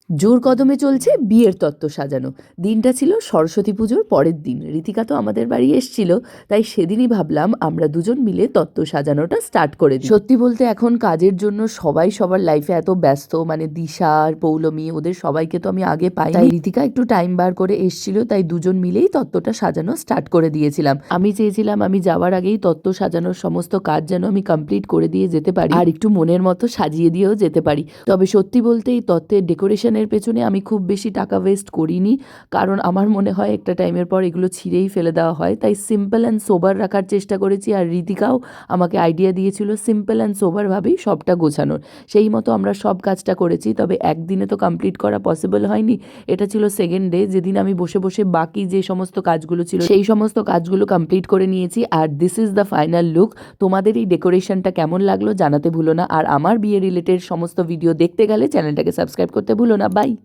জোর কদমে চলছে বিয়ের তত্ত্ব সাজানো। দিনটা ছিল সরস্বতী পুজোর পরের দিন। ঋতিকা তো আমাদের বাড়ি এসছিল, তাই সেদিনই ভাবলাম আমরা দুজন মিলে তত্ত্ব সাজানোটা স্টার্ট করে দিই। সত্যি বলতে এখন কাজের জন্য সবাই সবার লাইফে এত ব্যস্ত, মানে দিশা আর পৌলমী ওদের সবাইকে তো আমি আগে পাই, তাই ঋতিকা একটু টাইম বার করে এসছিল, তাই দুজন মিলেই তত্ত্বটা সাজানো স্টার্ট করে দিয়েছিলাম। আমি চেয়েছিলাম আমি যাওয়ার আগেই তত্ত্ব সাজানোর সমস্ত কাজ যেন আমি কমপ্লিট করে দিয়ে যেতে পারি, আর একটু মনের মতো সাজিয়ে দিয়েও যেতে পারি। তবে সত্যি বলতে এই তত্ত্বের ডেকোরেশন এর পেছনে আমি খুব বেশি টাকা ওয়েস্ট করিনি, কারণ আমার মনে হয় একটা টাইমের পর এগুলো ছিঁড়েই ফেলে দেওয়া হয়, তাই সিম্পল অ্যান্ড সোবার রাখার চেষ্টা করেছি। আর ঋতিকাও আমাকে আইডিয়া দিয়েছিল সিম্পল অ্যান্ড সোবারভাবেই সবটা গোছানোর, সেই মতো আমরা সব কাজটা করেছি। তবে একদিনে তো কমপ্লিট করা পসিবল হয়নি, এটা ছিল সেকেন্ড ডে, যেদিন আমি বসে বসে বাকি যে সমস্ত কাজগুলো ছিল সেই সমস্ত কাজগুলো কমপ্লিট করে নিয়েছি। আর this is the final look. তোমাদের এই ডেকোরেশনটা কেমন লাগলো জানাতে ভুলো না, আর আমার বিয়ে রিলেটেড সমস্ত ভিডিও দেখতে গেলে চ্যানেলটাকে সাবস্ক্রাইব করতে ভুলো না। বাই।